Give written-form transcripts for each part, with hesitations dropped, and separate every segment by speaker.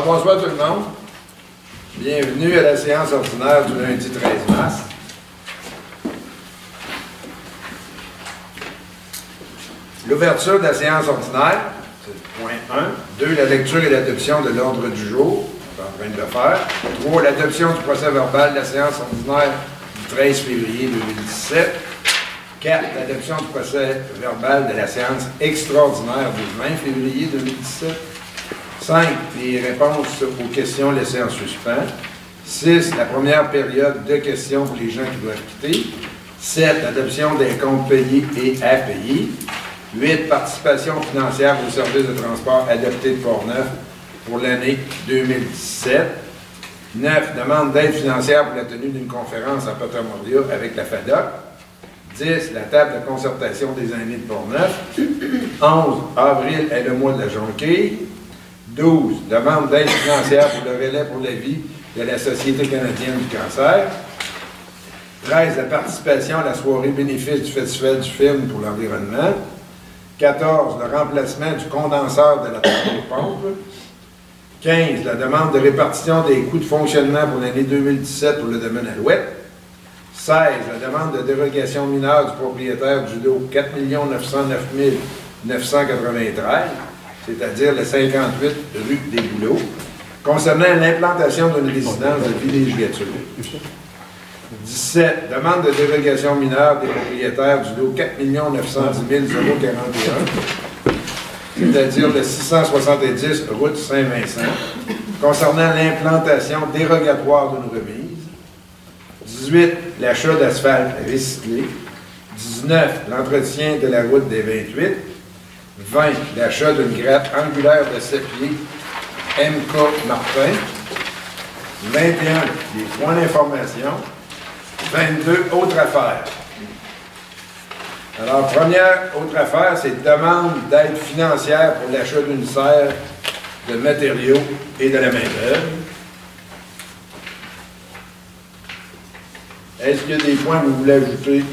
Speaker 1: bonsoir tout le monde. Bienvenue à la séance ordinaire du lundi 13 mars. L'ouverture de la séance ordinaire, c'est le point 1. 2. La lecture et l'adoption de l'ordre du jour. On est en train de le faire. 3. L'adoption du procès verbal de la séance ordinaire du 13 février 2017. 4. L'adoption du procès verbal de la séance extraordinaire du 20 février 2017. 5. Les réponses aux questions laissées en suspens. 6. La première période de questions pour les gens qui doivent quitter. 7. L'adoption des comptes payés et à payer. 8. Participation financière au service de transport adopté de Port-Neuf pour l'année 2017. 9. Demande d'aide financière pour la tenue d'une conférence en partenariat avec la FADOC. 10. La table de concertation des aînés de Port-Neuf. 11. Avril est le mois de la jonquille. 12. Demande d'aide financière pour le relais pour la vie de la Société canadienne du cancer. 13. La participation à la soirée bénéfice du Festival du film pour l'environnement. 14. Le remplacement du condenseur de la pompe. 15. La demande de répartition des coûts de fonctionnement pour l'année 2017 pour le domaine Alouette. 16. La demande de dérogation mineure du propriétaire du lot 4 909 993, c'est-à-dire le 58 rue des Bouleaux, concernant l'implantation d'une résidence de villégiature. 17. Demande de dérogation mineure des propriétaires du lot 4 910 041, c'est-à-dire le 670 route Saint-Vincent, concernant l'implantation dérogatoire d'une remise. 18. L'achat d'asphalte recyclé. 19. L'entretien de la route des 28. 20. L'achat d'une gratte angulaire de 7 pieds MK Martin. 21. Les points d'information. 22. Autres affaires. Alors, première autre affaire, c'est demande d'aide financière pour l'achat d'une serre de matériaux et de la main-d'œuvre. Est-ce qu'il y a des points que vous voulez ajouter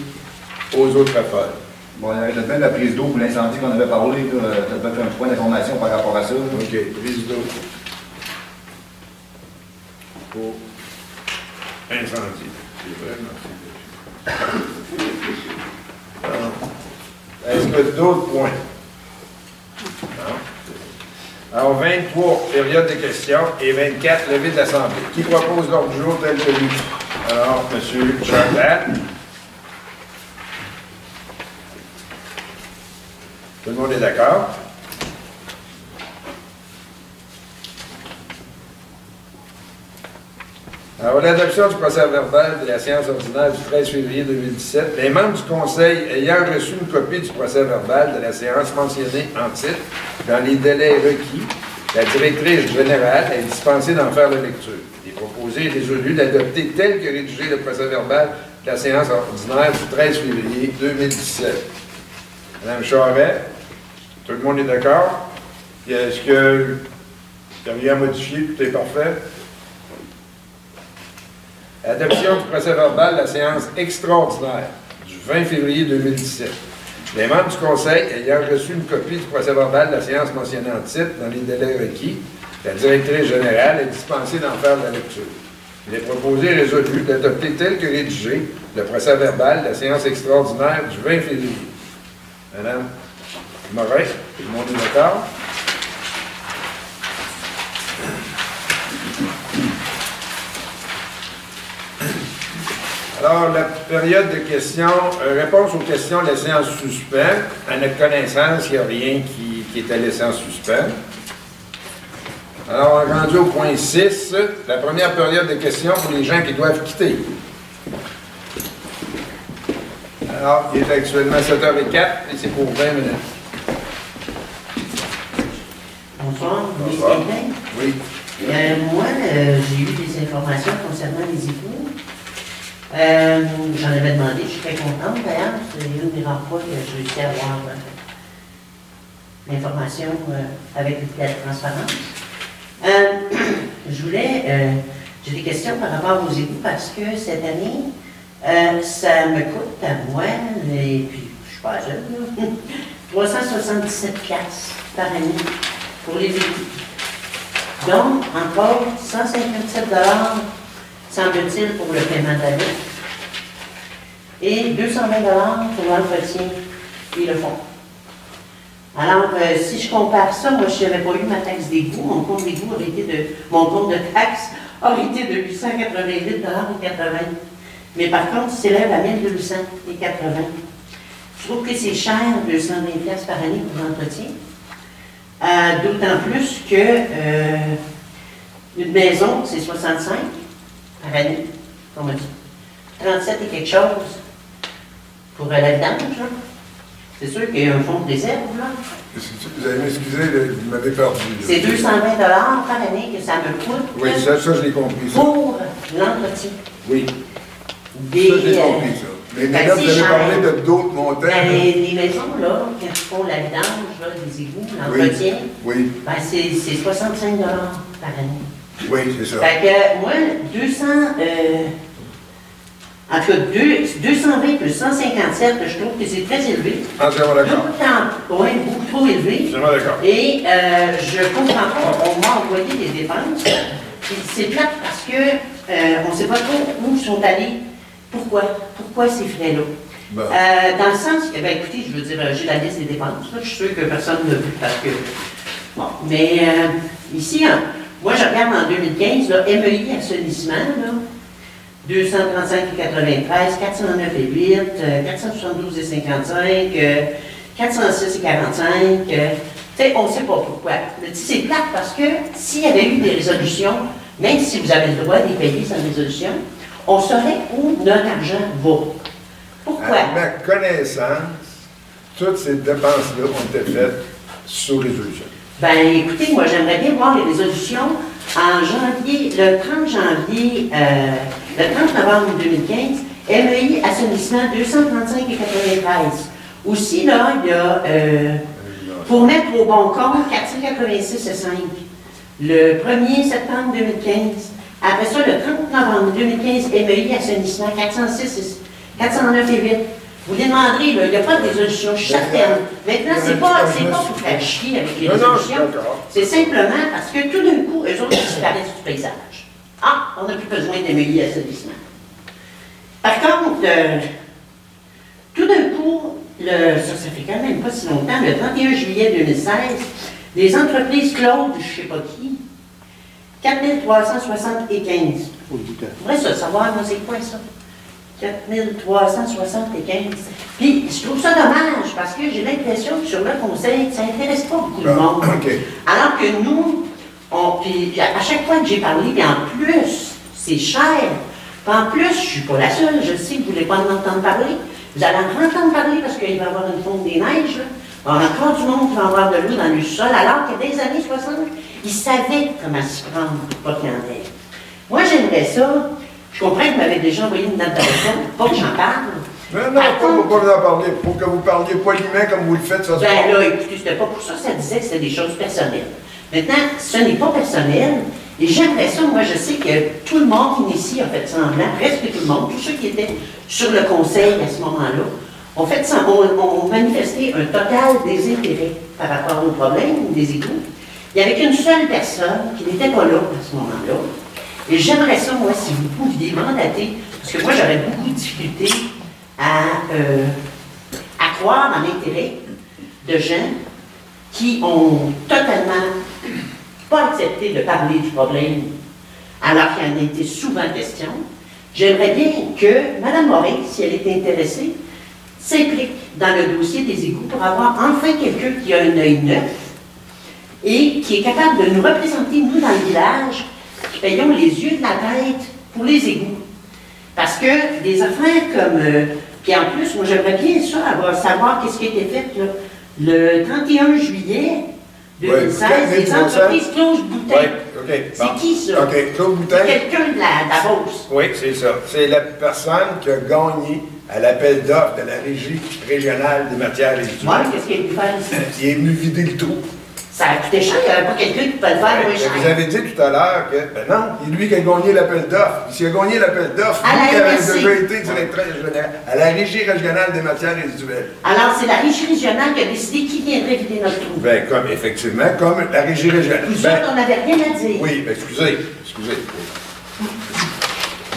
Speaker 1: aux autres affaires?
Speaker 2: Bon, il y avait même la prise d'eau pour l'incendie qu'on avait parlé. Tu as fait un point d'information par rapport à ça.
Speaker 1: OK, prise d'eau. Pour incendie. C'est vrai, merci. Est-ce qu'il y a d'autres points? Non. Alors, 23, période de questions, et 24, levée de l'Assemblée. Qui propose l'ordre du jour tel que lui? Alors, M. Jordan. Tout le monde est d'accord? Alors, l'adoption du procès verbal de la séance ordinaire du 13 février 2017, les membres du Conseil ayant reçu une copie du procès verbal de la séance mentionnée en titre, dans les délais requis, la directrice générale est dispensée d'en faire la lecture. Il est proposé et résolu d'adopter tel que rédigé le procès verbal de la séance ordinaire du 13 février 2017. Madame Charest, tout le monde est d'accord? Est-ce que il n'y a rien à modifier, tout est parfait? Adoption du procès verbal de la séance extraordinaire du 20 février 2017. Les membres du Conseil ayant reçu une copie du procès verbal de la séance mentionnée en titre dans les délais requis, la directrice générale est dispensée d'en faire la lecture. Il est proposé et résolu d'adopter tel que rédigé le procès verbal de la séance extraordinaire du 20 février. Madame Morin, tout le monde est d'accord? Alors, la période de questions, réponse aux questions laissées en suspens. À notre connaissance, il n'y a rien qui était laissé en suspens. Alors, on est rendu au point 6, la première période de questions pour les gens qui doivent quitter. Alors, il est actuellement 7h04 et c'est pour 20 minutes.
Speaker 3: Bonsoir,
Speaker 1: Bonsoir. Oui.
Speaker 3: Moi, j'ai eu des informations concernant les époux. J'en avais demandé, je suis très contente d'ailleurs. C'est une des rares fois que j'ai réussi à avoir l'information avec la transparence. J'ai des questions par rapport aux égouts parce que cette année, ça me coûte à moi, et puis je suis pas jeune, 377$ par année pour les égouts. Donc, encore 157 semble-t-il, pour le paiement de la lutte. Et 220 pour l'entretien et le fonds. Alors, si je compare ça, moi, je n'avais pas eu ma taxe d'égout. Mon compte d'égout aurait été mon compte de taxe aurait été de 888,80 $. Mais par contre, il s'élève à 1280. Je trouve que c'est cher, 220 $ par année pour l'entretien. D'autant plus que une maison, c'est 65 par année, comme on dit. 37 et quelque chose pour la vidange, là. C'est sûr qu'il y a un fonds de réserve, là.
Speaker 1: Vous allez m'excuser, vous m'avez perdu.
Speaker 3: C'est 220 $ par année que ça me coûte.
Speaker 1: Oui, ça je l'ai compris. Ça.
Speaker 3: Pour l'entretien.
Speaker 1: Oui.
Speaker 3: Des,
Speaker 1: ça, je l'ai compris, ça. Mais là, vous avez parlé de d'autres montants.
Speaker 3: Ben, les maisons, là, quand ils font la vidange, là, des égouts, l'entretien,
Speaker 1: oui.
Speaker 3: Ben, c'est 65 $ par année.
Speaker 1: Oui, c'est ça.
Speaker 3: Fait que moi, 200, en tout cas, 220 plus 157, je trouve que c'est très élevé.
Speaker 1: Entièrement d'accord.
Speaker 3: Oui, beaucoup trop élevé.
Speaker 1: Entièrement d'accord.
Speaker 3: Et je comprends pas, on m'a envoyé des dépenses. C'est plate parce que on ne sait pas trop où sont allés. Pourquoi ces frais-là?
Speaker 1: Ben.
Speaker 3: Dans le sens que, ben écoutez, je veux dire, j'ai la liste des dépenses. Là, je suis sûr que personne ne l'a vu parce que. Bon, mais ici, hein, moi je regarde en 2015, là, MEI assainissement, là, 235,93, 409,8, 472,55, 406,45. On ne sait pas pourquoi. C'est plate parce que s'il y avait eu des résolutions, même si vous avez le droit de les payer sans résolution, on saurait où notre argent va. Pourquoi?
Speaker 1: À ma connaissance, toutes ces dépenses-là ont été faites sous résolution.
Speaker 3: Ben, écoutez, moi, j'aimerais bien voir les résolutions en janvier, le 30 janvier, le 30 novembre 2015, MEI assainissement 235,93. Aussi, là, il y a, pour mettre au bon compte, 486,5. Le 1er septembre 2015. Après ça, le 30 novembre 2015, MEI assainissement 409,8. Vous les demanderez, là, il n'y a pas de résolution, je suis certaine. Maintenant, c'est pas pour faire chier avec les résolutions. C'est simplement parce que tout d'un coup, eux autres disparaissent du paysage. Ah, on n'a plus besoin d'MEI assainissement. Par contre, tout d'un coup, ça fait quand même pas si longtemps, le 31 juillet 2016, les entreprises closes, je ne sais pas qui, 4375. J'aimerais ça savoir, moi, c'est quoi ça? 4375. Puis, je trouve ça dommage, parce que j'ai l'impression que sur le conseil, ça n'intéresse pas beaucoup de monde.
Speaker 1: Okay.
Speaker 3: Alors que nous, puis à chaque fois que j'ai parlé, puis en plus, c'est cher. Puis en plus, je ne suis pas la seule, je sais que vous ne voulez pas en entendre parler. Vous allez en entendre parler parce qu'il va y avoir une fonte des neiges, là. Il y a encore du monde qui va avoir de l'eau dans le sol, alors que dès les années 60, ils savaient comment s'y prendre pour pas qu'il y en ait. Moi, j'aimerais ça. Je comprends que vous m'avez déjà envoyé une note de réponse, pas que j'en parle.
Speaker 1: Non, pas en parler, pour que vous parliez poliment comme vous le faites, ça se
Speaker 3: Ben là, écoutez, c'était pas pour ça, ça disait que c'était des choses personnelles. Maintenant, ce n'est pas personnel, et j'aimerais ça, moi je sais que tout le monde ici a fait semblant, presque tout le monde, tous ceux qui étaient sur le conseil à ce moment-là, ont fait ont manifesté un total désintérêt par rapport au problème des égouts. Il n'y avait qu'une seule personne qui n'était pas là à ce moment-là. Et j'aimerais ça, moi, si vous pouviez mandater, parce que moi, j'aurais beaucoup de difficultés à croire en l'intérêt de gens qui ont totalement pas accepté de parler du problème, alors qu'il y en a été souvent question. J'aimerais bien que Mme Morin, si elle est intéressée, s'implique dans le dossier des égouts pour avoir enfin quelqu'un qui a un œil neuf et qui est capable de nous représenter, nous, dans le village, qui payons les yeux de la tête pour les égouts. Parce que des affaires comme... puis en plus, moi, j'aimerais bien ça, savoir qu'est-ce qui a été fait là, le 31 juillet 2016, les entreprises Claude Boutin.
Speaker 1: Oui, OK.
Speaker 3: C'est qui ça?
Speaker 1: OK, Claude Boutin.
Speaker 3: C'est quelqu'un de la Beauce.
Speaker 1: Oui, c'est ça. C'est la personne qui a gagné à l'appel d'offres de la Régie régionale des matières et du
Speaker 3: Moi, qu'est-ce qu'il a pu faire ici?
Speaker 1: Il est venu vider le trou.
Speaker 3: Ça a coûté cher, il n'y avait pas quelqu'un qui pouvait le faire moins cher.
Speaker 1: Vous avez dit tout à l'heure que, ben non, c'est lui qui a gagné l'appel d'offres. S'il a gagné l'appel d'offres, lui qui avait déjà été directeur régional à la Régie régionale des matières résiduelles.
Speaker 3: Alors, c'est la Régie régionale qui a décidé qui viendrait vider notre trou.
Speaker 1: Ben, effectivement, comme la Régie régionale.
Speaker 3: Nous autres, on n'avait rien à dire.
Speaker 1: Oui, ben, excusez.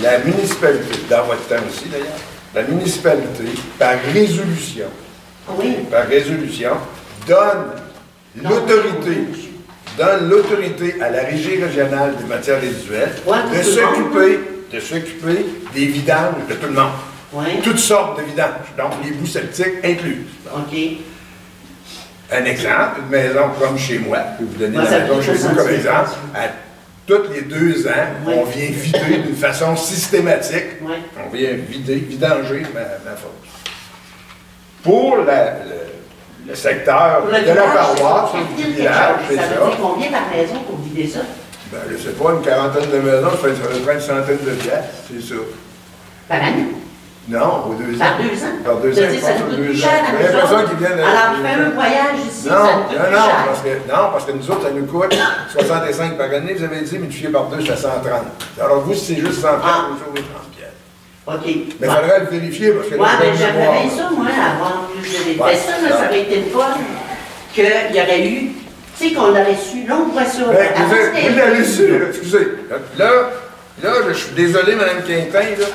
Speaker 1: La municipalité, dans votre temps aussi d'ailleurs, la municipalité, par résolution, donne l'autorité à la Régie régionale des matières résiduelles de s'occuper des vidanges de tout le monde.
Speaker 3: Ouais.
Speaker 1: Toutes sortes de vidanges, donc les boues septiques inclus.
Speaker 3: OK.
Speaker 1: Un exemple, une maison comme chez moi, je peux vous donner la maison chez vous comme exemple, tous les 2 ans, on vient vider d'une façon systématique, on vient vidanger ma fosse. Pour le secteur de la paroisse, du village, c'est ça.
Speaker 3: Ça veut dire combien par maison pour vider ça?
Speaker 1: Ben, je ne sais pas, une quarantaine de maisons, ça fait une centaine de piastres, c'est ça.
Speaker 3: Par année?
Speaker 1: Non, aux 2 ans.
Speaker 3: Par 2 ans?
Speaker 1: Par 2 ans,
Speaker 3: ça nous coûte plus cher à
Speaker 1: il y a personne qui vient
Speaker 3: alors, tu fais un voyage ici, ça nous coûte plus cher.
Speaker 1: parce que nous autres, ça nous coûte 65 par année, vous avez dit, multiplié par 2, c'est 130. Alors vous, si c'est juste 100 piastres, vous aurez 30 piastres.
Speaker 3: OK.
Speaker 1: Mais il faudrait le vérifier, parce que
Speaker 3: oui, mais j'aimerais bien ça, moi, avoir plus de détails. Ça aurait été le fun qu'il y aurait eu, tu sais, qu'on l'aurait su, là, on voit ça.
Speaker 1: Vous l'avez su, excusez. Là, je suis désolé, Mme Quintin, là,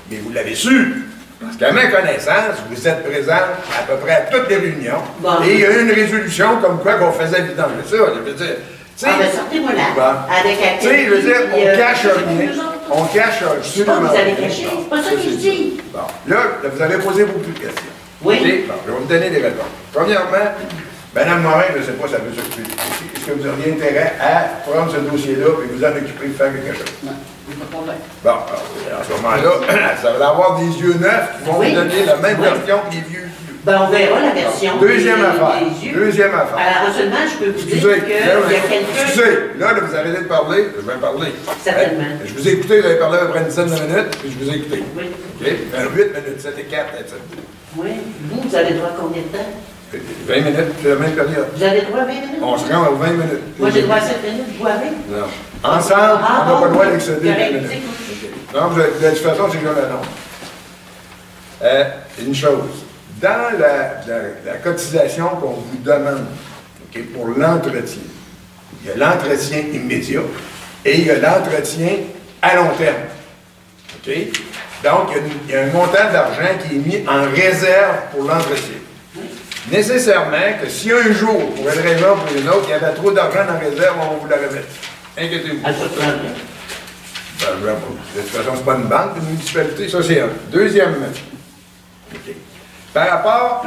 Speaker 1: mais vous l'avez su. Parce qu'à ma connaissance, vous êtes présent à peu près à toutes les réunions. Bon. Et il y a eu une résolution comme quoi qu'on faisait vidanger ça. Je veux dire,
Speaker 3: sortez-moi là. Avec
Speaker 1: tu sais, je veux dire, on cache rien. On cache absolument
Speaker 3: rien. Vous avez caché, c'est pas ça que je dis.
Speaker 1: Bon, là, vous avez posé beaucoup de questions.
Speaker 3: Oui.
Speaker 1: Okay? Bon, je vais vous donner des réponses. Premièrement, Mme Morin, je ne sais pas si ça veut s'occuper. Est-ce que vous auriez intérêt à prendre ce dossier-là et vous en occuper de faire quelque chose?
Speaker 3: Non.
Speaker 1: Bon, à ce moment-là, ça va avoir des yeux neufs qui vont vous donner la même version que les vieux.
Speaker 3: Ben, on verra la version.
Speaker 1: Deuxième affaire. Deuxième affaire.
Speaker 3: Alors, seulement, je peux vous dire qu'il y a quelqu'un.
Speaker 1: Excusez, là, vous arrêtez de parler, je vais parler.
Speaker 3: Certainement.
Speaker 1: Je vous ai écouté, vous avez parlé à peu près une dizaine de minutes, puis je vous ai écouté.
Speaker 3: Oui.
Speaker 1: OK? 8 minutes, 7 et 4, 7 2.
Speaker 3: Oui. Vous avez droit à combien de temps?
Speaker 1: 20 minutes, c'est la même période.
Speaker 3: Vous avez droit à 20 minutes?
Speaker 1: On se rend à 20 minutes.
Speaker 3: Moi, j'ai droit à 7 minutes, vous avez?
Speaker 1: Non. Ensemble, on n'a pas le droit d'excéder 20 minutes. Non, de toute façon, c'est comme la norme. Une chose, dans la cotisation qu'on vous demande pour l'entretien, il y a l'entretien immédiat et il y a l'entretien à long terme. OK? Donc, il y a un montant d'argent qui est mis en réserve pour l'entretien. Nécessairement que si un jour, pour une raison ou pour une autre, il y avait trop d'argent en réserve, on va vous la remettre. Inquiétez-vous. De toute façon, ce n'est pas une banque, une municipalité, ça c'est un. Deuxièmement, par rapport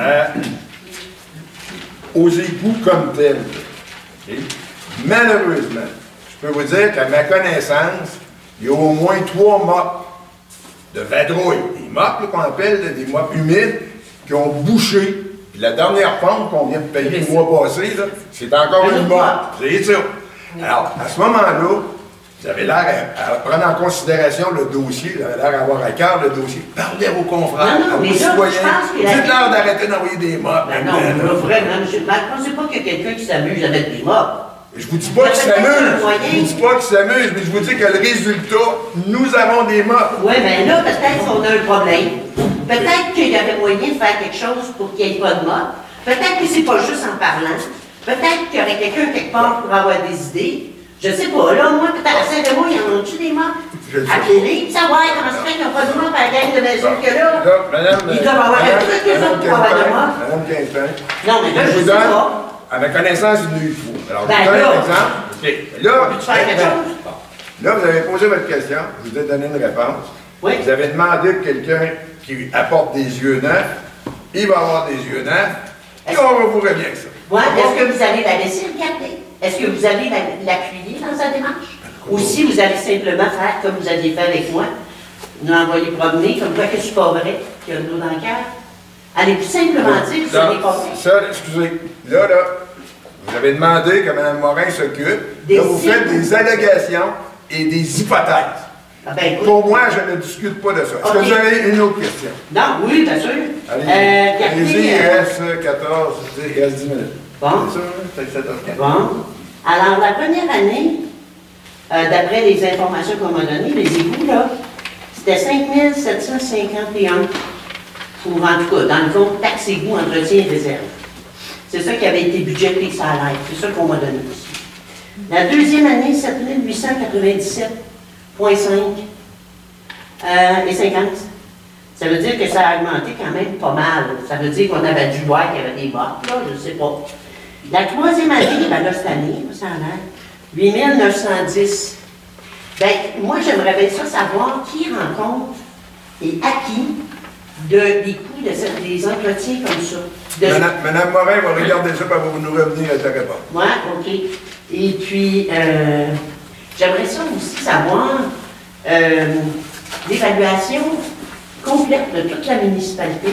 Speaker 1: aux égouts comme tels, malheureusement, je peux vous dire qu'à ma connaissance, il y a au moins 3 mops de vadrouille, des mops qu'on appelle des mops humides, qui ont bouché. Puis la dernière pompe qu'on vient de payer le mois passé, c'est encore une mop. C'est ça. Alors, à ce moment-là, vous avez l'air à prendre en considération le dossier, vous avez l'air à avoir à cœur le dossier. Parlez à vos confrères, à vos citoyens. Dites-leur d'arrêter d'envoyer des mops.
Speaker 3: Non, vraiment, M. Mac, pensez pas qu'il y a quelqu'un qui s'amuse avec des mops.
Speaker 1: Je vous dis pas qu'ils s'amusent. Je vous dis pas qu'ils s'amusent, mais je vous dis que le résultat, nous avons des mops.
Speaker 3: Oui, bien là, peut-être qu'on a un problème. Peut-être qu'il y avait moyen de faire quelque chose pour qu'il n'y ait pas de mops. Peut-être que c'est pas juste en parlant. Peut-être qu'il y aurait quelqu'un quelque part pour avoir des idées. Je sais pas, là, moi, peut-être à Saint-Raymond, il y en a-tu des mops? Appelez-les, puis savoir comment ça fait qu'ils n'ont pas de mops à la gang de maison que là. Ils doivent avoir un truc, les autres, pour avoir de mops.
Speaker 1: Madame Quintin.
Speaker 3: Non, mais là, je sais pas.
Speaker 1: À ma connaissance, il nous faut. Alors,
Speaker 3: ben,
Speaker 1: je vous donne un exemple.
Speaker 3: Okay.
Speaker 1: Là, vous avez posé votre question, je vous ai donné une réponse.
Speaker 3: Oui.
Speaker 1: Vous avez demandé que quelqu'un qui apporte des yeux neufs, il va avoir des yeux neufs, et on va vous régler avec ça.
Speaker 3: Ouais, est-ce que vous allez la laisser regarder? Est-ce que vous allez l'appuyer dans sa démarche? Ou si vous allez simplement faire comme vous aviez fait avec moi, nous envoyer promener, comme quoi que je suis pas vrai, qu'il y a de l'eau dans le cœur? Allez-vous simplement dire que vous n'avez pas vrai?
Speaker 1: Ça, excusez, là, vous avez demandé que Mme Morin s'occupe. Là, vous faites des allégations et des hypothèses.
Speaker 3: Ah ben,
Speaker 1: pour moi, je ne discute pas de ça. Est-ce que vous avez une autre question?
Speaker 3: Non, oui, bien sûr.
Speaker 1: Allez-y, il reste 14, il reste 10 minutes.
Speaker 3: Bon.
Speaker 1: C'est ça, hein? C'est cette année.
Speaker 3: Bon. Alors, la première année, d'après les informations qu'on m'a données, les égouts, là, c'était 5 751 pour, en tout cas, dans le compte taxe égout, entretien et réserve. C'est ça qui avait été budgété, ça a l'air. C'est ça qu'on m'a donné ici. La deuxième année, 7 897,5 et 50. Ça veut dire que ça a augmenté quand même pas mal. Ça veut dire qu'on avait dû voir qu'il y avait des bottes, là, je ne sais pas. La troisième année, ben là, cette année, ça a l'air, 8 910. Ben, moi, j'aimerais bien ça savoir qui rend compte et à qui des coûts des entretiens comme ça.
Speaker 1: Madame Morin va regarder ça, puis elle va nous revenir à ta réponse.
Speaker 3: Oui, OK. Et puis, j'aimerais ça aussi savoir l'évaluation complète de toute la municipalité.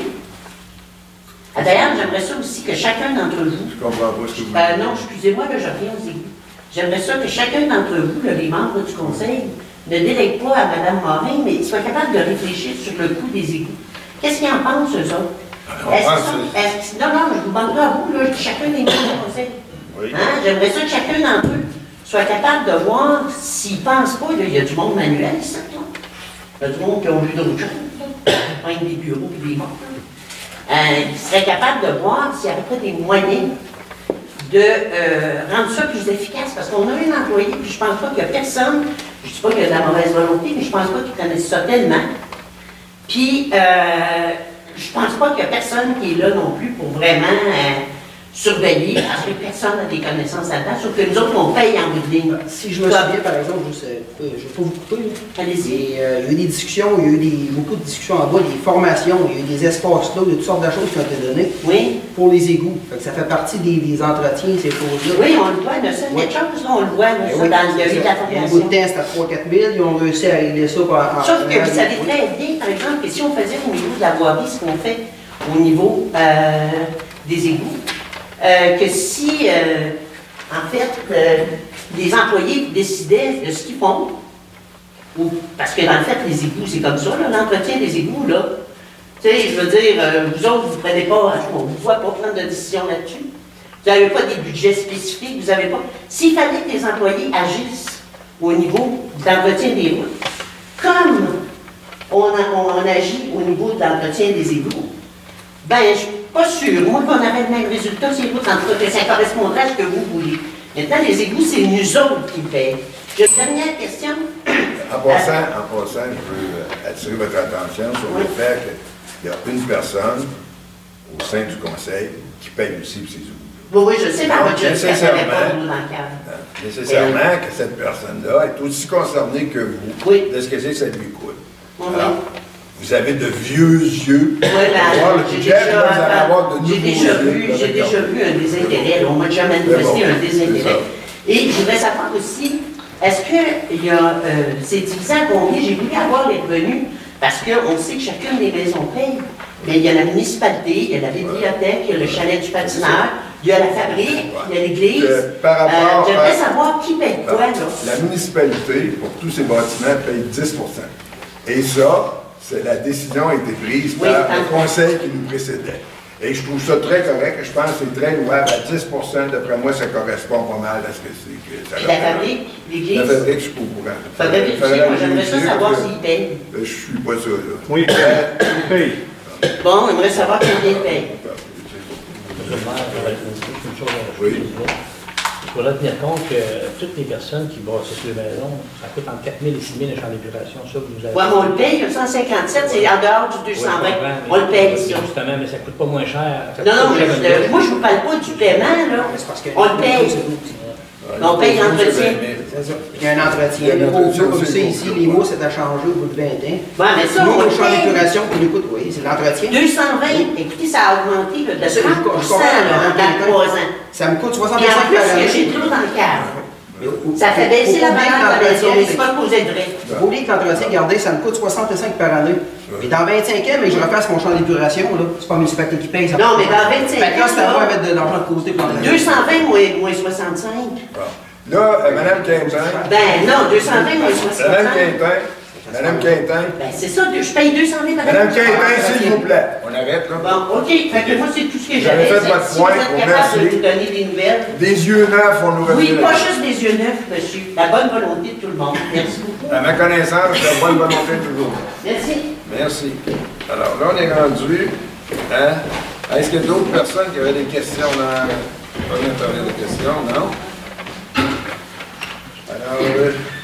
Speaker 3: D'ailleurs, j'aimerais ça aussi que chacun d'entre vous...
Speaker 1: Je comprends pas ce que vous dites.
Speaker 3: non, excusez-moi, là, je reviens aux égouts. J'aimerais ça que chacun d'entre vous, là, les membres du conseil, ne délègue pas à Mme Morin, mais soit capable de réfléchir sur le coût des égouts. Qu'est-ce qu'ils en pensent, eux autres? Non, je vous demande pas à vous, là, chacun des membres du conseil.
Speaker 1: Oui.
Speaker 3: Hein? J'aimerais ça que chacun d'entre eux soit capable de voir s'ils ne pensent pas, là, il y a du monde manuel, ça, là. Il y a du monde qui ont vu d'autres choses, pas des bureaux et des morts. Ils seraient capables de voir s'il y avait pas des moyens de rendre ça plus efficace. Parce qu'on a un employé, puis je pense pas qu'il y a personne, je ne dis pas qu'il y a de la mauvaise volonté, mais je pense pas qu'ils connaissent ça tellement. Puis, je pense pas qu'il y a personne qui est là non plus pour vraiment surveiller, parce que personne n'a des connaissances là-dedans, sauf que nous autres, on paye en bout de ligne.
Speaker 4: Si je me souviens, par exemple, je ne vais pas vous couper.
Speaker 3: Allez-y.
Speaker 4: Il y a eu des discussions, il y a eu beaucoup de discussions en bas, des formations, il y a eu des espaces là, de toutes sortes de choses qui ont été données pour les égouts. Ça fait partie des entretiens, ces choses-là.
Speaker 3: Oui, on le voit, de ça, quelque chose, là, on le voit, là, ça, dans il y a eu de la
Speaker 4: Il y a un
Speaker 3: formation.
Speaker 4: bout de temps, c'était à 3 4 000, ils ont réussi à régler ça en...
Speaker 3: Sauf que vous savez très bien, par exemple, que si on faisait au niveau de la voirie ce qu'on fait au niveau des égouts, que si, en fait, les employés décidaient de ce qu'ils font, parce que dans le fait, les égouts, c'est comme ça, l'entretien des égouts, là, tu sais, je veux dire, vous autres, vous ne prenez pas, on ne vous voit pas prendre de décision là-dessus. Vous n'avez pas des budgets spécifiques, vous n'avez pas... S'il fallait que les employés agissent au niveau d'entretien des routes, comme on agit au niveau de l'entretien des égouts, ben, je suis pas sûre. Moi, qu'on aurait le même résultat, c'est vous, en tout cas, que ça correspondrait à ce que vous voulez. Maintenant, les égouts, c'est nous autres qui payent. J'ai une dernière question.
Speaker 1: En passant, je veux attirer votre attention sur le fait qu'il y a une personne au sein du conseil qui paye aussi pour ses égouts.
Speaker 3: Oui, je sais, mais votre justice n'avait pas
Speaker 1: nécessairement,
Speaker 3: nous dans le cadre.
Speaker 1: nécessairement que cette personne-là est aussi concernée que vous de ce que c'est que ça lui coûte. Alors, vous avez de vieux yeux pour voir le budget, puis là, vous allez avoir de nouveaux yeux.
Speaker 3: J'ai déjà vu un désintérêt. On m'a déjà manifesté un désintérêt. Et je voudrais savoir aussi, est-ce que c'est divisé à combien? J'ai voulu avoir les revenus, parce qu'on sait que chacune des maisons paye. Mais il y a la municipalité, il y a la bibliothèque, il y a le chalet du patineur, il y a la fabrique, il y a l'église. J'aimerais savoir qui paye quoi, là.
Speaker 1: La municipalité, pour tous ces bâtiments, paye 10 %. Et ça, la décision a été prise par le conseil qui nous précédait. Et je trouve ça très correct, je pense que c'est très louable. À 10 %, d'après moi, ça correspond pas mal à ce que c'est.
Speaker 3: La fabrique, l'église.
Speaker 1: La fabrique, je suis pas au courant.
Speaker 3: Faudrait vérifier, moi j'aimerais ça savoir s'ils payent.
Speaker 1: Je suis pas sûr, là.
Speaker 2: Oui, il paye.
Speaker 3: Bon, j'aimerais savoir combien ils payent.
Speaker 1: Oui.
Speaker 5: Il faudra tenir compte que toutes les personnes qui bâtissent les maisons, ça coûte entre 4 000 et 6 000 les champs d'épuration. Ça, vous avez...
Speaker 3: Oui, mais on le paye, le 157, c'est en dehors du 220. On le paye, si on...
Speaker 5: Justement, mais ça ne coûte pas moins cher.
Speaker 3: Non, moi je ne vous parle pas du paiement, là. On le paye. On paye l'entretien.
Speaker 4: Il y a un entretien. Comme ça, ici, les mots, c'est à changer au bout de 20 ans.
Speaker 3: Oui, mais ça,
Speaker 4: Nous,
Speaker 3: on le
Speaker 4: le champ
Speaker 3: paye.
Speaker 4: d'épuration, qui nous coûte, oui, c'est l'entretien.
Speaker 3: 220, écoutez, ça a augmenté là, de 30 en 3 ans.
Speaker 4: Ça me coûte
Speaker 3: Et en
Speaker 4: 65 par
Speaker 3: plus,
Speaker 4: année.
Speaker 3: que j'ai de l'eau dans le cadre. Ça fait baisser la valeur de la maison, mais c'est pas posé de vrai.
Speaker 4: Il faut oublier que l'entretien, regardez, ça me coûte 65 par année. Et dans 25 ans, mais je refasse mon champ d'épuration, là. C'est pas la municipalité qui paye. Ça
Speaker 3: Non, mais dans 25
Speaker 4: fait que là, c'est à moi
Speaker 3: ans,
Speaker 4: de mettre de l'argent de côté pour en
Speaker 3: 220 moins 65.
Speaker 1: Là, Mme Quintin.
Speaker 3: Ben non, 220 moins
Speaker 1: Mme
Speaker 3: 65.
Speaker 1: Quintin, Madame Quintin.
Speaker 3: Ben, c'est ça, je paye 200 000
Speaker 1: Madame Quintin, s'il vous plaît. On arrête, là.
Speaker 3: Bon, OK. Fait que moi, c'est tout ce que
Speaker 1: Vous
Speaker 3: j'avais.
Speaker 1: avez fait votre
Speaker 3: Si
Speaker 1: point.
Speaker 3: vous êtes
Speaker 1: On
Speaker 3: capable de
Speaker 1: remercie.
Speaker 3: nous donner des nouvelles.
Speaker 1: Des yeux neufs, on nous
Speaker 3: Oui,
Speaker 1: revient.
Speaker 3: pas juste des yeux neufs, monsieur. La bonne volonté de tout le monde. Merci beaucoup.
Speaker 1: À ma connaissance, la bonne volonté toujours.
Speaker 3: Merci.
Speaker 1: Merci. Alors là, on est rendu à... Est-ce qu'il y a d'autres personnes qui avaient des questions dans... On va parler de questions, non? Alors,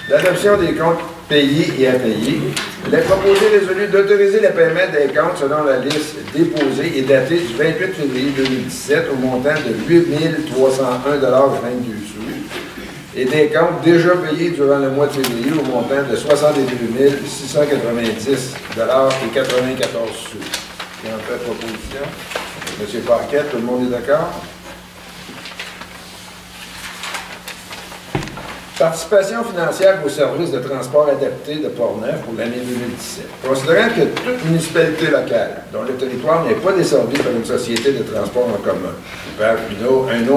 Speaker 1: l'adoption des comptes payés et à payer. Il est proposé résolu d'autoriser le paiement des comptes selon la liste déposée et datée du 28 février 2017 au montant de 8 301,22 et des comptes déjà payés durant le mois de février au montant de 62 690,94 sous. Qui en fait proposition? M. Paquette, tout le monde est d'accord? Participation financière au service de transport adapté de Portneuf pour l'année 2017. Considérant que toute municipalité locale dont le territoire n'est pas desservi par une société de transport en commun, par un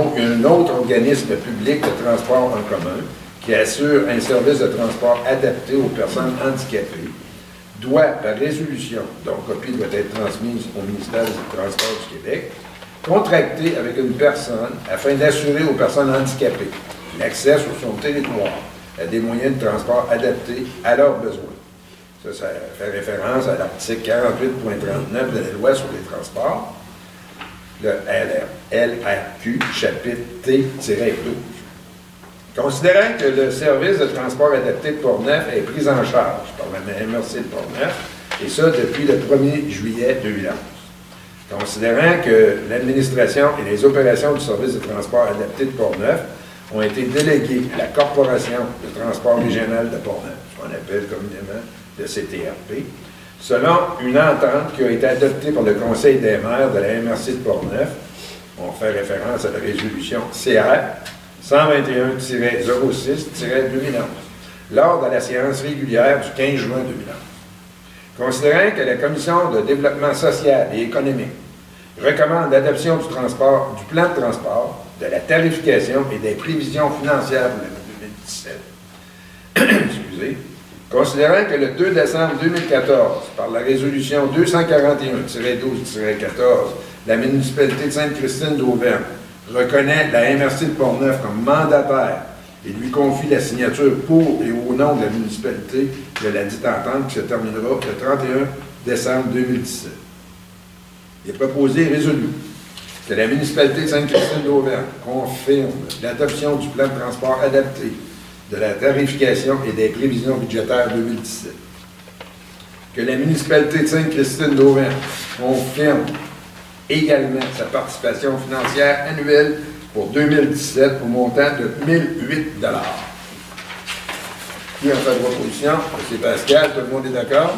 Speaker 1: autre organisme public de transport en commun qui assure un service de transport adapté aux personnes handicapées, doit, par résolution, dont copie doit être transmise au ministère des Transports du Québec, contracter avec une personne afin d'assurer aux personnes handicapées l'accès sur son territoire à des moyens de transport adaptés à leurs besoins. Ça fait référence à l'article 48.39 de la Loi sur les transports, le LRQ, chapitre T-12. Considérant que le service de transport adapté de Portneuf est pris en charge par la MRC de Portneuf, et ça depuis le 1er juillet 2011. Considérant que l'administration et les opérations du service de transport adapté de Portneuf ont été délégués à la Corporation de transport régional de Portneuf, ce qu'on appelle communément le CTRP, selon une entente qui a été adoptée par le Conseil des maires de la MRC de Portneuf. On fait référence à la résolution CR 121-06-2011, lors de la séance régulière du 15 juin 2011. Considérant que la Commission de développement social et économique recommande l'adoption du plan de transport, de la tarification et des prévisions financières pour l'année 2017. Excusez. Considérant que le 2 décembre 2014, par la résolution 241-12-14, la municipalité de Sainte-Christine-d'Auvergne reconnaît la MRC de Portneuf comme mandataire et lui confie la signature pour et au nom de la municipalité de la dite entente qui se terminera le 31 décembre 2017. Il est proposé et résolu que la municipalité de Sainte-Christine-d'Auvergne confirme l'adoption du plan de transport adapté, de la tarification et des prévisions budgétaires 2017. Que la municipalité de Sainte-Christine-d'Auvergne confirme également sa participation financière annuelle pour 2017 au montant de 1 008 $. Qui en fait de proposition? M. Pascal, tout le monde est d'accord?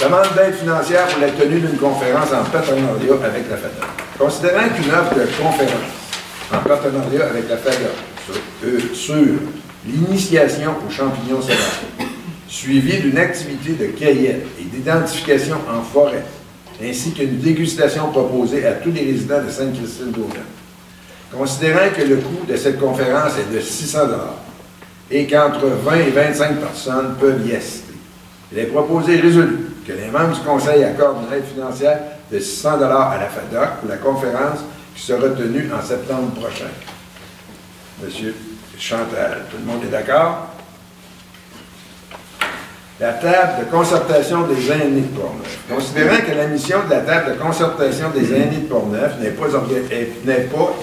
Speaker 1: Demande d'aide financière pour la tenue d'une conférence en partenariat avec la FADOC. Considérant qu'une offre de conférence en partenariat avec la FADOC sur l'initiation aux champignons sauvages, suivie d'une activité de cueillette et d'identification en forêt, ainsi qu'une dégustation proposée à tous les résidents de Sainte-Christine-d'Auvergne. Considérant que le coût de cette conférence est de 600 $ et qu'entre 20 et 25 personnes peuvent y assister, il est proposé et résolu que les membres du Conseil accordent une aide financière de 600 $ à la FADOC pour la conférence qui sera tenue en septembre prochain. Monsieur Chantal, tout le monde est d'accord? La table de concertation des aînés de Portneuf. Considérant que la mission de la table de concertation des aînés de Portneuf n'est pas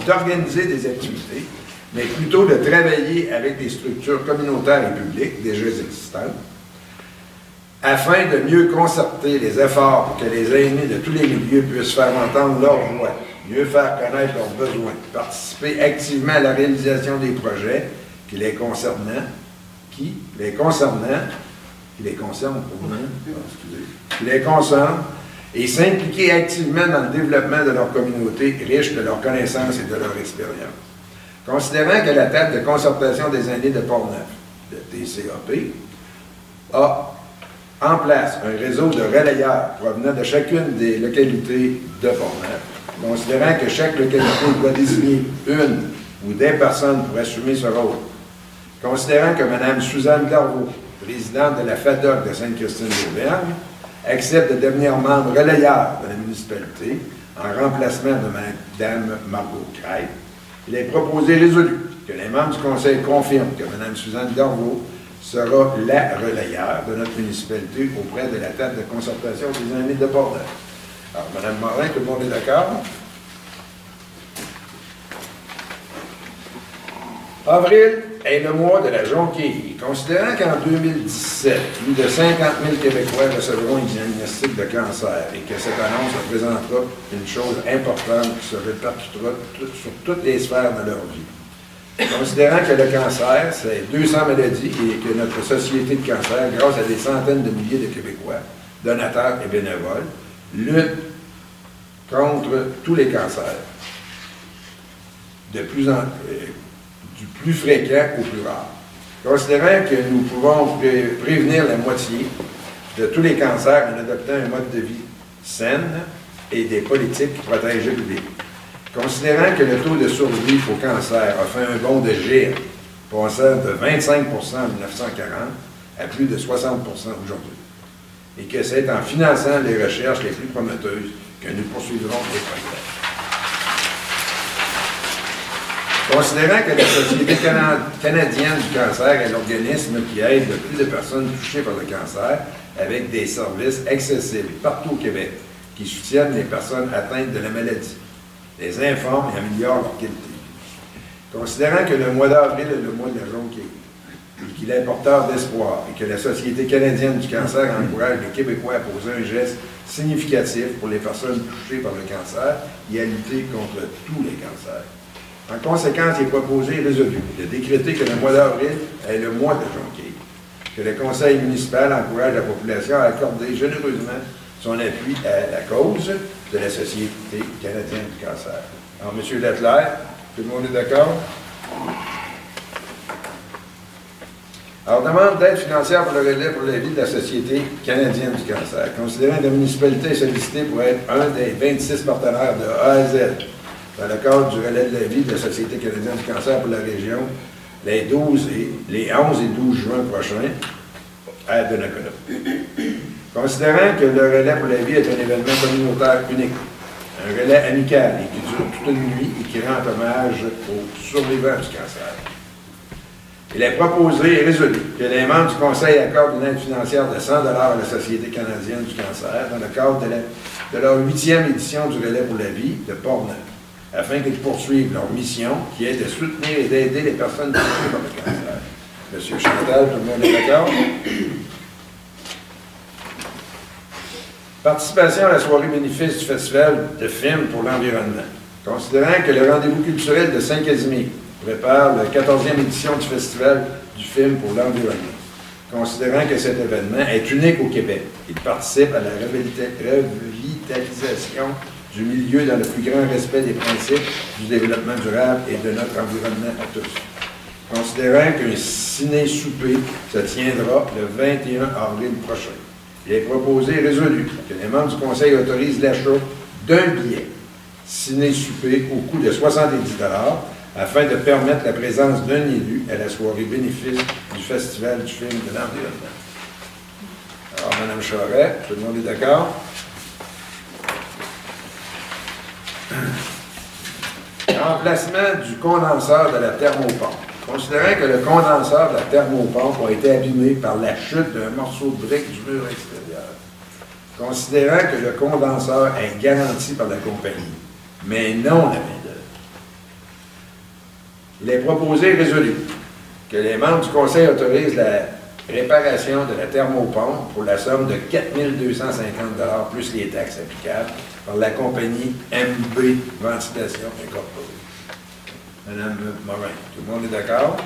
Speaker 1: d'organiser des activités, mais plutôt de travailler avec des structures communautaires et publiques déjà existantes, afin de mieux concerter les efforts pour que les aînés de tous les milieux puissent faire entendre leur voix, mieux faire connaître leurs besoins, participer activement à la réalisation des projets qui les concernent, et s'impliquer activement dans le développement de leur communauté riche de leurs connaissances et de leur expérience. Considérant que la table de concertation des aînés de Portneuf, le TCAP, a en place un réseau de relayeurs provenant de chacune des localités de Portneuf, considérant que chaque localité doit désigner une ou des personnes pour assumer ce rôle, considérant que Mme Suzanne Garveau présidente de la FADOC de Sainte-Christine-d'Auvergne, accepte de devenir membre relayeur de la municipalité en remplacement de Mme Margot Crête. Il est proposé et résolu que les membres du conseil confirment que Mme Suzanne Dorvaux sera la relayeur de notre municipalité auprès de la table de concertation des amis de Portneuf. Alors, Mme Morin, tout le monde est d'accord? Avril est le mois de la jonquille. Considérant qu'en 2017, plus de 50 000 Québécois recevront un diagnostic de cancer et que cette annonce représentera une chose importante qui se répercutera sur toutes les sphères de leur vie. Considérant que le cancer, c'est 200 maladies et que notre société de cancer, grâce à des centaines de milliers de Québécois, donateurs et bénévoles, lutte contre tous les cancers, du plus fréquent au plus rare. Considérant que nous pouvons prévenir la moitié de tous les cancers en adoptant un mode de vie sain et des politiques qui protègent le public. Considérant que le taux de survie au cancer a fait un bond de géant, passant de 25 en 1940 à plus de 60 aujourd'hui, et que c'est en finançant les recherches les plus prometteuses que nous poursuivrons les progrès. Considérant que la Société canadienne du cancer est l'organisme qui aide le plus de personnes touchées par le cancer avec des services accessibles partout au Québec qui soutiennent les personnes atteintes de la maladie, les informent et améliorent leur qualité. Considérant que le mois d'avril est le mois de la jonquille et qu'il est porteur d'espoir et que la Société canadienne du cancer encourage les Québécois à poser un geste significatif pour les personnes touchées par le cancer et à lutter contre tous les cancers. En conséquence, il est proposé et résolu de décréter que le mois d'avril est le mois de jonquille, que le conseil municipal encourage la population à accorder généreusement son appui à la cause de la Société canadienne du cancer. Alors, M. Leclerc, tout le monde est d'accord? Alors, demande d'aide financière pour le relais pour la vie de la Société canadienne du cancer. Considérant que la municipalité est sollicitée pour être un des 26 partenaires de A à Z dans le cadre du relais de la vie de la Société canadienne du cancer pour la région, les 11 et 12 juin prochains à Donnacona. Considérant que le relais pour la vie est un événement communautaire unique, un relais amical et qui dure toute une nuit et qui rend hommage aux survivants du cancer. Il est proposé et résolu que les membres du Conseil accordent une aide financière de 100 $ à la Société canadienne du cancer dans le cadre de leur 8e édition du relais pour la vie de Portneuf, afin qu'ils poursuivent leur mission qui est de soutenir et d'aider les personnes touchées par le cancer. Monsieur Chantal, tout le monde est d'accord? Participation à la soirée bénéfice du Festival de films pour l'environnement. Considérant que le rendez-vous culturel de Saint-Casimir prépare la 14e édition du Festival du film pour l'environnement. Considérant que cet événement est unique au Québec, il participe à la revitalisation du milieu dans le plus grand respect des principes du développement durable et de notre environnement à tous. Considérant qu'un ciné-souper se tiendra le 21 avril prochain, il est proposé et résolu que les membres du Conseil autorisent l'achat d'un billet ciné-souper au coût de 70 $ afin de permettre la présence d'un élu à la soirée bénéfice du Festival du film de l'environnement. Alors, Mme Charest, tout le monde est d'accord? Remplacement du condenseur de la thermopompe. Considérant que le condenseur de la thermopompe a été abîmé par la chute d'un morceau de brique du mur extérieur. Considérant que le condenseur est garanti par la compagnie, mais non la main-d'œuvre, il est proposé et résolu que les membres du Conseil autorisent la réparation de la thermopompe pour la somme de 4 250 $ plus les taxes applicables par la compagnie MB Ventilation Incorporée. Madame Morin, tout le monde est d'accord?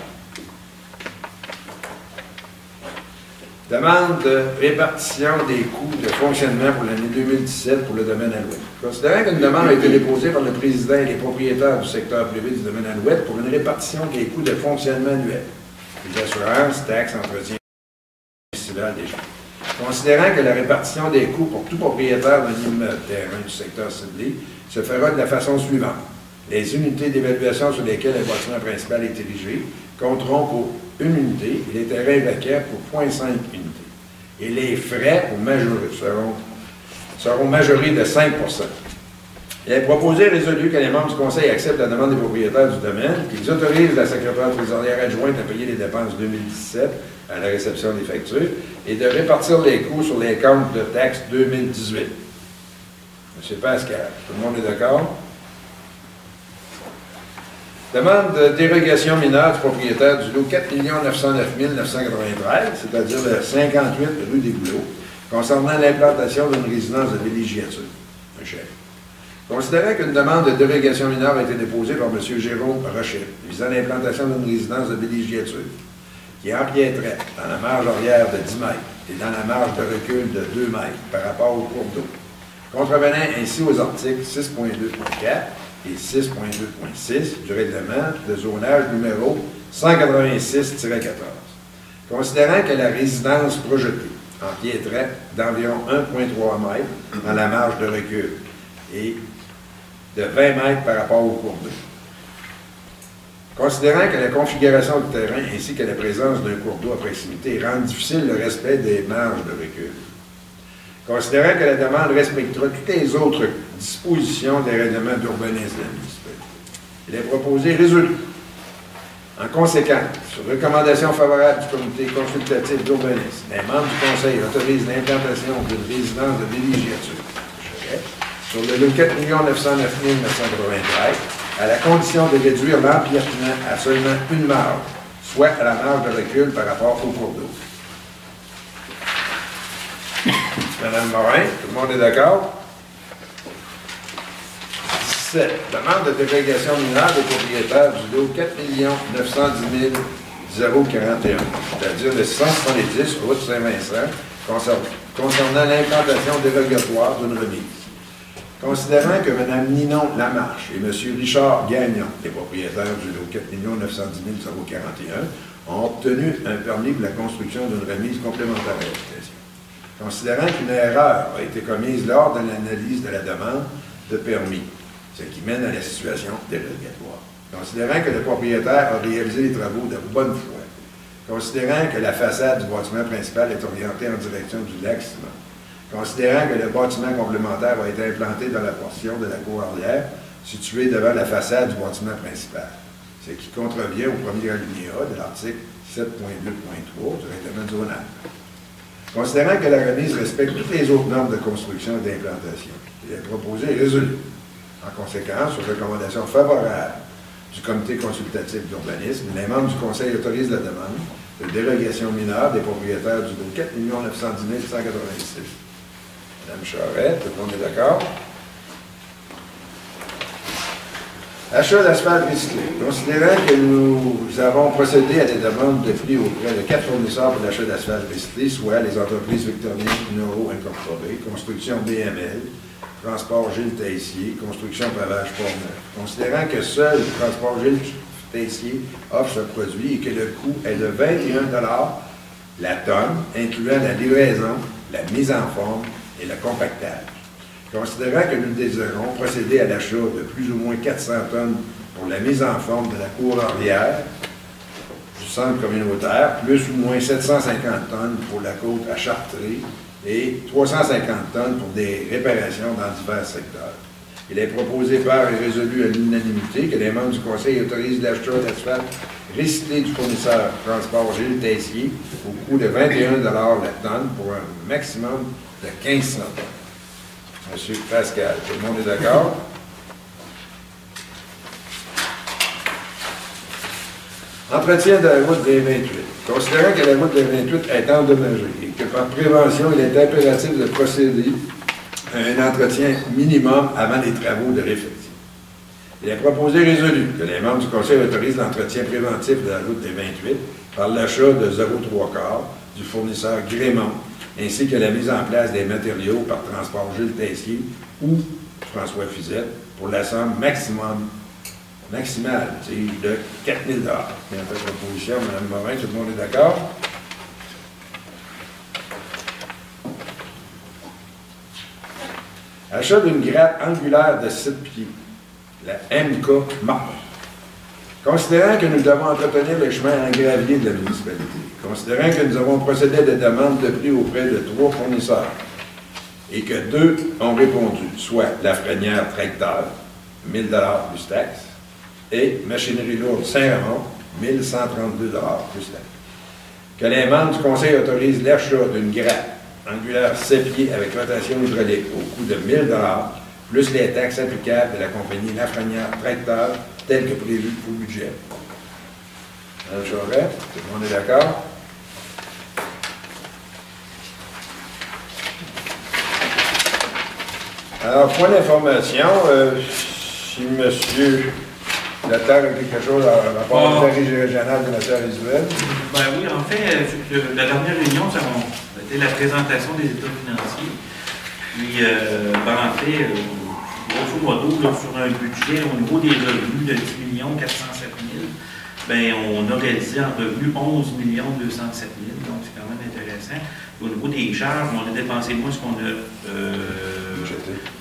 Speaker 1: Demande de répartition des coûts de fonctionnement pour l'année 2017 pour le domaine Alouette. Considérant qu'une demande a été déposée par le président et les propriétaires du secteur privé du domaine Alouette pour une répartition des coûts de fonctionnement annuels, les assurances, taxes, entretien festival des gens. Considérant que la répartition des coûts pour tout propriétaire d'un immeuble terrain du secteur ciblé se fera de la façon suivante. Les unités d'évaluation sur lesquelles le bâtiment principal est érigé compteront pour une unité et les terrains vacants pour 0,5 unités. Et les frais pour seront majorés de 5 %. Il est proposé et résolu que les membres du Conseil acceptent la demande des propriétaires du domaine, qu'ils autorisent la secrétaire trésorière adjointe à payer les dépenses 2017 à la réception des factures et de répartir les coûts sur les comptes de taxes 2018. M. Pascal, tout le monde est d'accord? Demande de dérogation mineure du propriétaire du lot 4 909 993, c'est-à-dire le 58 rue des Bouleaux, concernant l'implantation d'une résidence de villégiature. Un chef. Considérant qu'une demande de dérogation mineure a été déposée par M. Jérôme Rochet visant l'implantation d'une résidence de villégiature qui empiéterait dans la marge arrière de 10 mètres et dans la marge de recul de 2 mètres par rapport au cours d'eau, contrevenant ainsi aux articles 6.2.4 et 6.2.6 du règlement de zonage numéro 186-14. Considérant que la résidence projetée empiéterait d'environ 1,3 mètres dans la marge de recul et de 20 mètres par rapport au cours d'eau. Considérant que la configuration du terrain ainsi que la présence d'un cours d'eau à proximité rendent difficile le respect des marges de recul. Considérant que la demande respectera toutes les autres dispositions des règlements d'urbanisme de la municipalité. Il est proposé résolu. En conséquence, sur recommandation favorable du comité consultatif d'urbanisme, les membres du conseil autorisent l'implantation d'une résidence de villégiature sur le lot 4 909 993 à la condition de réduire l'empiètement à seulement une marge, soit à la marge de recul par rapport au cours d'eau. Madame Morin, tout le monde est d'accord? 17. Demande de délégation mineure des propriétaires du lot 4 910 041, c'est-à-dire le 170 route Saint-Vincent, concernant l'implantation dérogatoire d'une remise. Considérant que Mme Ninon Lamarche et M. Richard Gagnon, les propriétaires du lot 4 910 041, ont obtenu un permis pour la construction d'une remise complémentaire à l'habitation. Considérant qu'une erreur a été commise lors de l'analyse de la demande de permis, ce qui mène à la situation dérogatoire. Considérant que le propriétaire a réalisé les travaux de bonne foi. Considérant que la façade du bâtiment principal est orientée en direction du lac Simon. Considérant que le bâtiment complémentaire a été implanté dans la portion de la cour arrière située devant la façade du bâtiment principal, ce qui contrevient au premier alinéa de l'article 7.2.3 du règlement du zonage. Considérant que la remise respecte toutes les autres normes de construction et d'implantation, il est proposé et résolu. En conséquence, sur recommandation favorable du comité consultatif d'urbanisme, les membres du conseil autorisent la demande de dérogation mineure des propriétaires du lot 4 910 186. Madame Charette, tout le monde est d'accord? Achat d'asphalte recyclé. Considérant que nous avons procédé à des demandes de prix auprès de 4 fournisseurs pour l'achat d'asphalte recyclé, soit les entreprises victoriennes Neuro Incorporées, Construction BML, Transport Gilles Tessier, Construction Pavage Port-Neuf. Considérant que seul le Transport Gilles Tessier offre ce produit et que le coût est de 21 $ la tonne, incluant la livraison, la mise en forme et le compactage. Considérant que nous désirons procéder à l'achat de plus ou moins 400 tonnes pour la mise en forme de la cour arrière du centre communautaire, plus ou moins 750 tonnes pour la côte à Chartré et 350 tonnes pour des réparations dans divers secteurs. Il est proposé par et résolu à l'unanimité que les membres du Conseil autorisent l'achat d'asphalte recyclé du fournisseur Transport Gilles Tessier au coût de 21 $ la tonne pour un maximum de 1500 tonnes. Monsieur Pascal, tout le monde est d'accord? Entretien de la route des 28. Considérant que la route des 28 est endommagée et que par prévention, il est impératif de procéder à un entretien minimum avant les travaux de réfection. Il est proposé et résolu que les membres du Conseil autorisent l'entretien préventif de la route des 28 par l'achat de 0,3 quarts du fournisseur Grémont, ainsi que la mise en place des matériaux par Transport Gilles Tessier ou François Fizette pour la somme maximale, c'est de 4 000 $. Il y a une proposition, Mme Morin, tout le monde est d'accord? Achat d'une gratte angulaire de 7 pieds, la MK Martin. Considérant que nous devons entretenir les chemins en gravier de la municipalité, considérant que nous avons procédé à des demandes de prix auprès de 3 fournisseurs et que 2 ont répondu, soit Lafrenière Tracteur, 1 000 plus taxes, et Machinerie lourde Saint-Raymond, 1 132 plus taxes. Que les membres du Conseil autorisent l'achat d'une grappe angulaire 7 pieds avec rotation hydraulique au coût de 1 000 plus les taxes applicables de la compagnie Lafrenière Tracteur, tel que prévu au budget. Mme Charest, tout le monde est d'accord? Alors, point d'information, si M. Laterre a quelque chose à rapport à la régie régionale de matières résiduelles.
Speaker 6: Ben oui, en fait, la dernière réunion, ça a été la présentation des états financiers. Puis, en fait, grosso modo, là, sur un budget au niveau des revenus de 10 407 000, ben, on a réalisé en revenus 11 207 000, donc c'est quand même intéressant. Au niveau des charges, on a dépensé moins ce qu'on a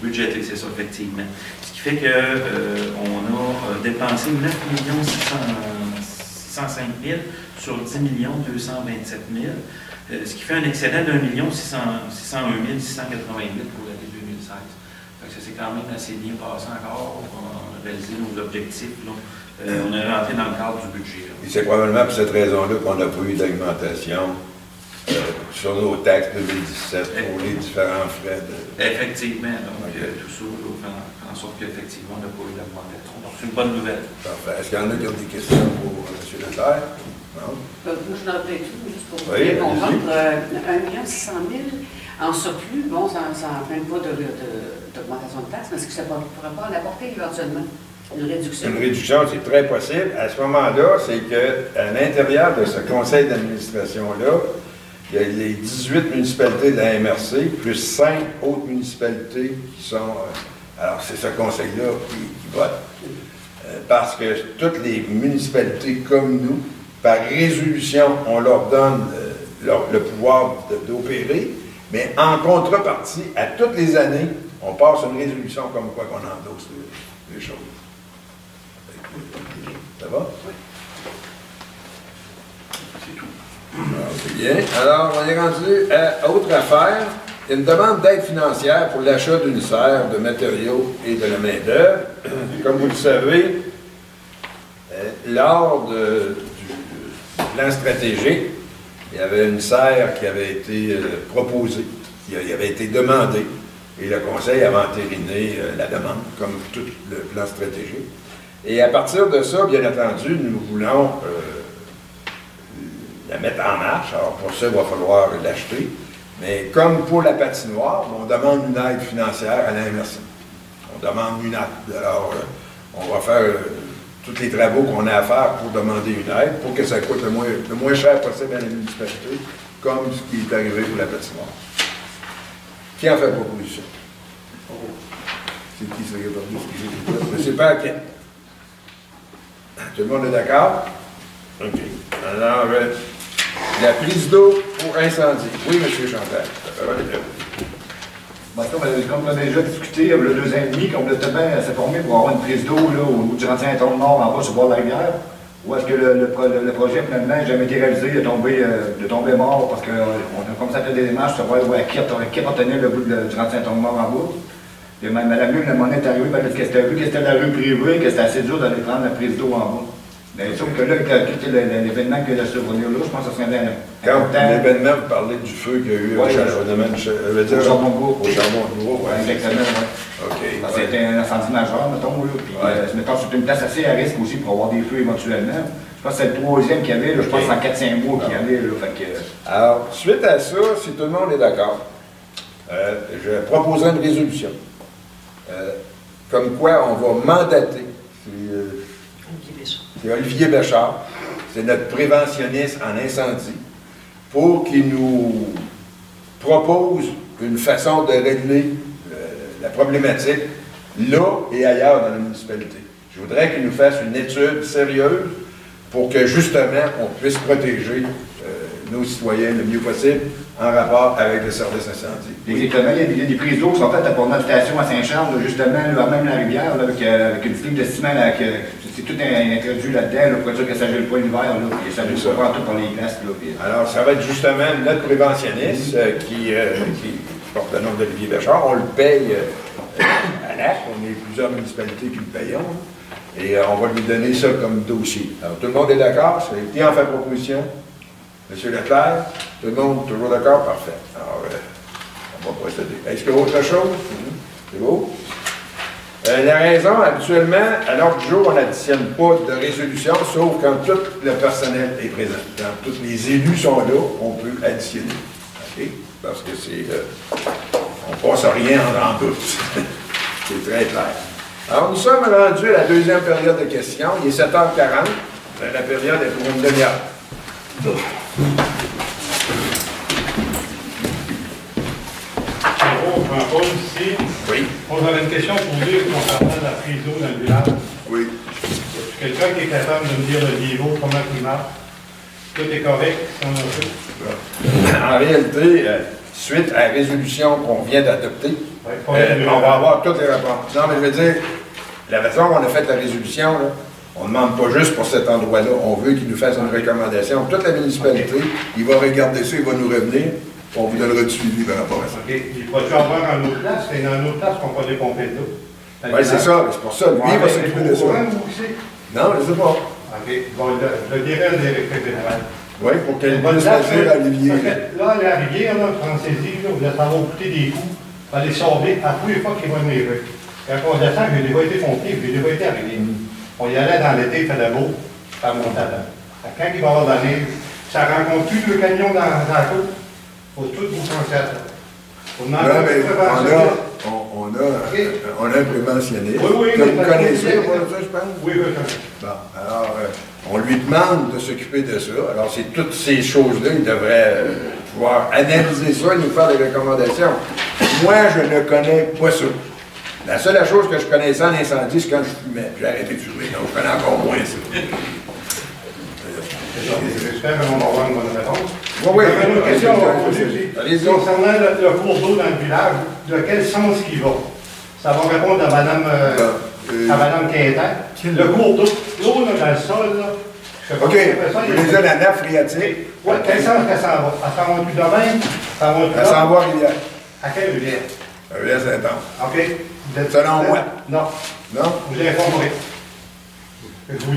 Speaker 6: budgété, c'est ça, effectivement. Ce qui fait qu'on a dépensé 9 605 000 sur 10 227 000, ce qui fait un excédent de 1 601 688 pour l'année 2016. Donc, ça s'est quand même assez bien passé encore. On a réalisé nos objectifs. Là. On est rentré dans le cadre du budget. Là.
Speaker 1: Et c'est probablement pour cette raison-là qu'on n'a pas eu d'augmentation sur nos taxes 2017 pour les différents frais de...
Speaker 6: Effectivement. Donc, tout ça fait en sorte qu'effectivement, on n'a pas eu d'augmentation. Donc, c'est une bonne nouvelle.
Speaker 1: Parfait. Est-ce qu'il y en a qui ont des questions pour M. Leclerc? Non?
Speaker 7: Moi, je n'en ai tout, juste pour vous
Speaker 1: Oui,
Speaker 7: comprendre. 1 600 000 en surplus, bon, ça n'implique pas d'augmentation de taxes, mais est-ce que ça ne pourrait pas en apporter éventuellement une réduction?
Speaker 1: Une réduction, c'est très possible. À ce moment-là, c'est qu'à l'intérieur de ce conseil d'administration-là, il y a les 18 municipalités de la MRC, plus 5 autres municipalités qui sont... alors, c'est ce conseil-là qui vote. Parce que toutes les municipalités comme nous, par résolution, on leur donne le pouvoir d'opérer, mais en contrepartie, à toutes les années, on passe une résolution comme quoi qu'on endosse les choses. Ça va?
Speaker 7: Oui.
Speaker 6: C'est tout.
Speaker 1: Alors, c'est bien. Alors, on est rendu à autre affaire. Il y a une demande d'aide financière pour l'achat d'une serre, de matériaux et de la main-d'œuvre. Comme vous le savez, lors du plan stratégique, il y avait une serre qui avait été proposée, qui avait été demandée, et le Conseil avait entériné la demande, comme tout le plan stratégique. Et à partir de ça, bien entendu, nous voulons la mettre en marche. Alors, pour ça, il va falloir l'acheter. Mais comme pour la patinoire, on demande une aide financière à la MRC. On demande une aide. Alors, on va faire tous les travaux qu'on a à faire pour demander une aide, pour que ça coûte le moins cher possible à la municipalité, comme ce qui est arrivé pour la patinoire. Qui en fait proposition? C'est qui ça qui a parlé? Je ne sais pas à qui. Tout le monde est d'accord? OK. Alors, la prise d'eau pour incendie. Oui, M. Chantal.
Speaker 2: Bon, comme on a déjà discuté, il y a 2 ans et demi, complètement, s'est formé pour avoir une prise d'eau au bout du 35 nord en bas sur le bord de la rivière. Ou est-ce que le projet, finalement, n'a jamais été réalisé, de tomber mort, parce qu'on a commencé à faire des démarches pour savoir qui appartenait le bout du 35 nord en bas. Et Mme Lune, le moment est arrivé, elle a dit que c'était la rue privée, que c'était assez dur d'aller prendre la prise d'eau en bas. Mais sauf que là, l'événement qui est survenu là, je pense que ça serait bien.
Speaker 1: Quand l'événement, vous parlez du feu qu'il y a eu au
Speaker 2: charbon de bois.
Speaker 1: Au charbon de bois, oui.
Speaker 2: Exactement, oui.
Speaker 1: OK.
Speaker 2: C'était un incendie majeur, mettons, là. Puis, mettons, c'est une place assez à risque aussi pour avoir des feux éventuellement. Je pense que c'est le 3e qu'il y avait, là. Je pense que c'est en 4-5 mois qu'il y avait, là. Fait que...
Speaker 1: Alors, suite à ça, si tout le monde est d'accord, je proposerai une résolution. Comme quoi on va mandater. C'est Olivier Béchard, c'est notre préventionniste en incendie, pour qu'il nous propose une façon de régler la problématique là et ailleurs dans la municipalité. Je voudrais qu'il nous fasse une étude sérieuse pour que justement on puisse protéger nos citoyens le mieux possible en rapport avec le service incendie.
Speaker 2: Exactement. Il y a des prises d'eau qui sont faites pour notre station à Saint-Charles, justement, là, même la rivière, là, avec une fibre de ciment, c'est tout introduit là-dedans, pour dire que ça ne gèle pas l'hiver, et ça ne gèle pas tout pour les places.
Speaker 1: Alors, ça va être justement notre préventionniste qui porte le nom d'Olivier Béchard. On le paye à l'acte. On est plusieurs municipalités qui le payons. Et on va lui donner ça comme dossier. Alors, tout le monde est d'accord? Qui en fait proposition? Monsieur Leclerc? Tout le monde toujours d'accord? Parfait. Alors, on va procéder. Est-ce qu'il y a autre chose? C'est beau? La raison, habituellement, à l'ordre du jour, on n'additionne pas de résolution, sauf quand tout le personnel est présent. Quand tous les élus sont là, on peut additionner. OK? Parce que c'est... on passe à rien en doute. C'est très clair. Alors, nous sommes rendus à la deuxième période de questions. Il est 7h40. La période est pour une demi-heure.
Speaker 8: Jean-Paul, ici.
Speaker 1: Oui.
Speaker 8: On avait une question posée concernant la prise d'eau dans le village.
Speaker 1: Oui.
Speaker 8: Y a quelqu'un qui est capable de me dire le niveau, comment il marche? Tout est correct?
Speaker 1: En réalité, suite à la résolution qu'on vient d'adopter, on va avoir toutes les réponses. Non, mais je veux dire, la façon dont on a fait la résolution, là, on ne demande pas juste pour cet endroit-là, on veut qu'il nous fasse une recommandation. Toute la municipalité, il va regarder ça, il va nous revenir, on vous donnera du suivi par rapport à ça.
Speaker 8: OK. Il va-tu avoir en autre place? C'est dans une autre place qu'on va dépomper de l'eau.
Speaker 1: Oui, c'est ça, c'est pour ça. Lui, il va s'occuper de ça. Non, je ne sais pas.
Speaker 8: OK. Bon, je le dirai au directeur général.
Speaker 1: Oui, pour qu'elle puisse choisir à Olivier.
Speaker 8: Là, la rivière, là, pensez-y, vous allez avoir coûté des coûts, va les sauver à tous les fois qu'ils vont venir. Quand on descend, j'ai déjà été pompier, j'ai déjà été arrivé. On y allait dans l'été, il fait de beau, ça monte à l'heure. Quand il va y avoir de la neige, ça rencontre plus de camions dans la côte. Il faut tout vous penser à ça.
Speaker 1: On a un préventionniste.
Speaker 8: Oui,
Speaker 1: que vous connaissez, je pense?
Speaker 8: Oui, je connais.
Speaker 1: Bon, alors, on lui demande de s'occuper de ça. Alors, c'est toutes ces choses-là, il devrait pouvoir analyser ça et nous faire des recommandations. Moi, je ne connais pas ça. La seule chose que je connaissais en incendie, c'est quand je fumais. J'ai arrêté de fumer, donc je connais encore moins ça.
Speaker 8: J'espère qu'on va avoir une bonne réponse.
Speaker 1: Oui.
Speaker 8: Une autre question, on va poser aussi. Concernant le cours d'eau dans le village, de quel sens il va? Ça va répondre à Mme Quintin. Le cours d'eau, l'eau dans le sol, là.
Speaker 1: OK. Vous les avez la nappe phréatique.
Speaker 8: Oui, quel sens qu'elle s'en va? Elle s'en va plus de même?
Speaker 1: Elle s'en va à Rivière.
Speaker 8: À quelle rivière?
Speaker 1: À Rivière-Saint-Anne.
Speaker 8: OK.
Speaker 1: Selon moi.
Speaker 8: Non.
Speaker 1: Non?
Speaker 8: Vous informerez. Je vous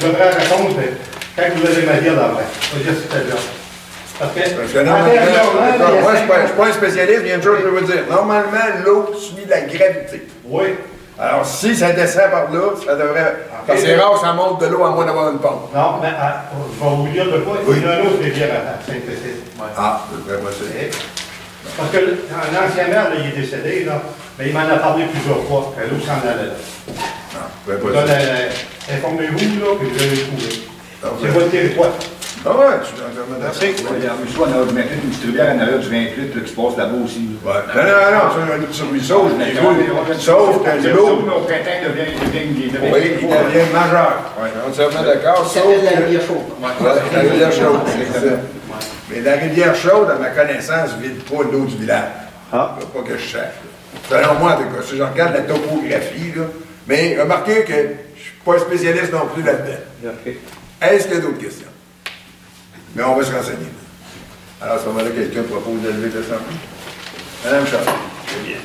Speaker 8: donnerai la réponse, mais quand vous allez me dire d'après. Je vais dire si c'est bien. Parce que
Speaker 1: non, moi, je ne suis pas un spécialiste, il y a une chose que je veux vous dire. Normalement, l'eau suit la gravité.
Speaker 8: Oui.
Speaker 1: Alors, si ça descend par là, ça devrait... Parce que c'est rare que ça monte de l'eau à moins d'avoir une pompe.
Speaker 8: Non, mais je vais vous dire de quoi. Il y a une autre rivière à Saint-Cécile.
Speaker 1: Ah, c'est très possible.
Speaker 8: Parce que l'ancien maire, là, il est décédé, là, mais il m'en a parlé plusieurs fois, que l'eau s'en allait là.
Speaker 1: Ah, très possible.
Speaker 8: Informez-vous, là, que vous allez le trouver. C'est votre territoire.
Speaker 1: Ah ouais, je suis entièrement d'accord.
Speaker 2: Soit on a mettre une petite rivière en arrière du 28 qui se passe là-bas aussi.
Speaker 1: Ouais. Non, c'est un ruisseau, je l'ai vu. Sauf que l'eau...
Speaker 2: au printemps, il devient
Speaker 1: Oui, il devient majeur. Oui, entièrement d'accord.
Speaker 4: Ça s'appelle la rivière chaude.
Speaker 1: Oui, la rivière chaude, c'est ça. Mais la rivière chaude, à ma connaissance, ne vide pas l'eau du village. Ah. Pas que je sache. Selon moi, en tout cas, si je regarde la topographie, là, mais remarquez que je ne suis pas un spécialiste non plus là-dedans. Est-ce qu'il y a d'autres questions? Mais on va se renseigner. Alors, à ce moment-là, quelqu'un propose d'élever le sang. Madame Charles. C'est bien.